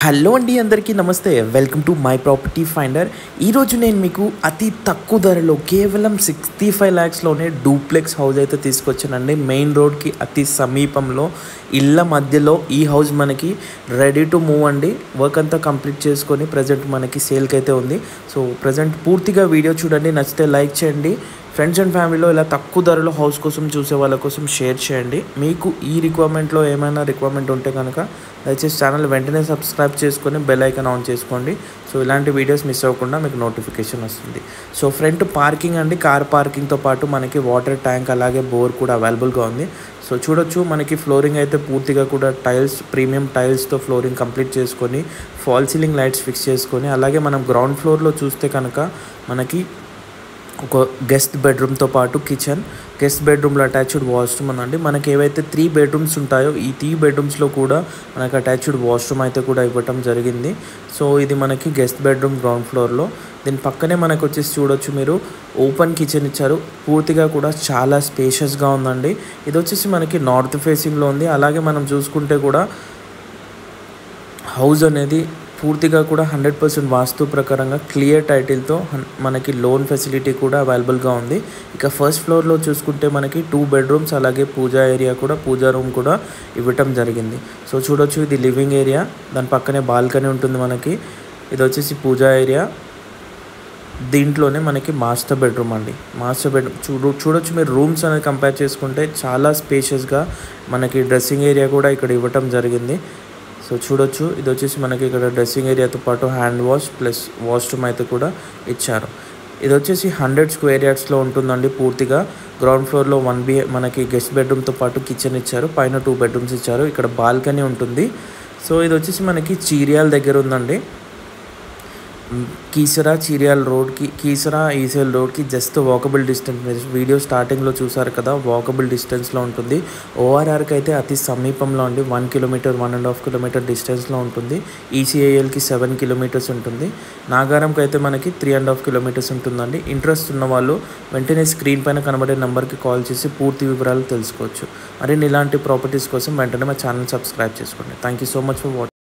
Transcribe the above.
Hello అండి, అందరికీ నమస్తే. Welcome to my property finder. ఈరోజు నేను మీకు అతి తక్కువ ధరలో కేవలం 65 lakhsలోనే డూప్లెక్స్ హౌస్ అయితే తీసుకొచ్చానండి. మెయిన్ రోడ్కి అతి సమీపంలో ఇళ్ళ మధ్యలో ఈ హౌస్ మనకి రెడీ టు మూవ్ అండి. వర్క్ అంతా కంప్లీట్ చేసుకొని ప్రజెంట్ మనకి సేల్కి అయితే ఉంది. సో ప్రజెంట్ పూర్తిగా వీడియో చూడండి, నచ్చితే లైక్ చేయండి. ఫ్రెండ్స్ అండ్ ఫ్యామిలీలో ఇలా తక్కువ ధరలో హౌస్ కోసం చూసే వాళ్ళ కోసం షేర్ చేయండి. మీకు ఈ రిక్వైర్మెంట్లో ఏమైనా రిక్వైర్మెంట్ ఉంటే కనుక దయచేసి ఛానల్ వెంటనే సబ్స్క్రైబ్ చేసుకొని బెల్ ఐకాన్ ఆన్ చేసుకోండి. సో ఇలాంటి వీడియోస్ మిస్ అవ్వకుండా మీకు నోటిఫికేషన్ వస్తుంది. సో ఫ్రంట్ పార్కింగ్ అండి, కార్ పార్కింగ్తో పాటు మనకి వాటర్ ట్యాంక్ అలాగే బోర్ కూడా అవైలబుల్గా ఉంది. సో చూడొచ్చు, మనకి ఫ్లోరింగ్ అయితే పూర్తిగా కూడా టైల్స్, ప్రీమియం టైల్స్తో ఫ్లోరింగ్ కంప్లీట్ చేసుకొని ఫాల్ సీలింగ్ లైట్స్ ఫిక్స్ చేసుకొని, అలాగే మనం గ్రౌండ్ ఫ్లోర్లో చూస్తే కనుక మనకి ఒక గెస్ట్ బెడ్రూమ్తో పాటు కిచెన్, గెస్ట్ బెడ్రూమ్లో అటాచ్డ్ వాష్రూమ్ ఉందండి. మనకి ఏవైతే 3 bedrooms ఉంటాయో ఈ 3 bedroomsలో కూడా మనకు అటాచ్డ్ వాష్రూమ్ అయితే కూడా ఇవ్వటం జరిగింది. సో ఇది మనకి గెస్ట్ బెడ్రూమ్ గ్రౌండ్ ఫ్లోర్లో. దీని పక్కనే మనకు వచ్చేసి చూడొచ్చు, మీరు ఓపెన్ కిచెన్ ఇచ్చారు. పూర్తిగా కూడా చాలా స్పేషియస్గా ఉందండి. ఇది వచ్చేసి మనకి నార్త్ ఫేసింగ్లో ఉంది. అలాగే మనం చూసుకుంటే కూడా హౌస్ అనేది పూర్తిగా కూడా 100% వాస్తు ప్రకారంగా క్లియర్ టైటిల్తో మనకి లోన్ ఫెసిలిటీ కూడా అవైలబుల్గా ఉంది. ఇక ఫస్ట్ ఫ్లోర్లో చూసుకుంటే మనకి 2 bedrooms అలాగే పూజా ఏరియా కూడా, పూజా రూమ్ కూడా ఇవ్వటం జరిగింది. సో చూడొచ్చు, ఇది లివింగ్ ఏరియా, దాని పక్కనే బాల్కనీ ఉంటుంది మనకి. ఇది వచ్చేసి పూజా ఏరియా, దీంట్లోనే మనకి మాస్టర్ బెడ్రూమ్ అండి. మాస్టర్ బెడ్రూమ్ చూడొచ్చు మీరు, రూమ్స్ అనేది కంపేర్ చేసుకుంటే చాలా స్పేషియస్గా మనకి డ్రెస్సింగ్ ఏరియా కూడా ఇక్కడ ఇవ్వటం జరిగింది. సో చూడొచ్చు, ఇది వచ్చేసి మనకి ఇక్కడ డ్రెస్సింగ్ ఏరియాతో పాటు హ్యాండ్ వాష్ ప్లస్ వాష్రూమ్ అయితే కూడా ఇచ్చారు. ఇది వచ్చేసి 100 square yardsలో ఉంటుందండి. పూర్తిగా గ్రౌండ్ ఫ్లోర్లో 1 మనకి గెస్ట్ బెడ్రూమ్తో పాటు కిచెన్ ఇచ్చారు, పైన 2 bedrooms ఇచ్చారు. ఇక్కడ బాల్కనీ ఉంటుంది. సో ఇది వచ్చేసి మనకి చీరియాల దగ్గర ఉందండి. కీసరా చీరియాల రోడ్కి, కీసరా ఈసేల్ రోడ్కి జస్ట్ వాకబుల్ డిస్టెన్స్. వీడియో స్టార్టింగ్లో చూసారు కదా, వాకబుల్ డిస్టెన్స్లో ఉంటుంది. ఓఆర్ఆర్కి అయితే అతి సమీపంలో అండి, 1 kilometer 1.5 kilometer డిస్టెన్స్లో ఉంటుంది. ఈసీఐఎల్కి 7 kilometers ఉంటుంది. నాగారంకి అయితే మనకి 3.5 kilometers ఉంటుందండి. ఇంట్రెస్ట్ ఉన్న వాళ్ళు వెంటనే స్క్రీన్ పైన కనబడే నెంబర్కి కాల్ చేసి పూర్తి వివరాలు తెలుసుకోవచ్చు. మరిన్ని ఇలాంటి ప్రాపర్టీస్ కోసం వెంటనే మా ఛానల్ సబ్స్క్రైబ్ చేసుకోండి. Thank you so much for watching.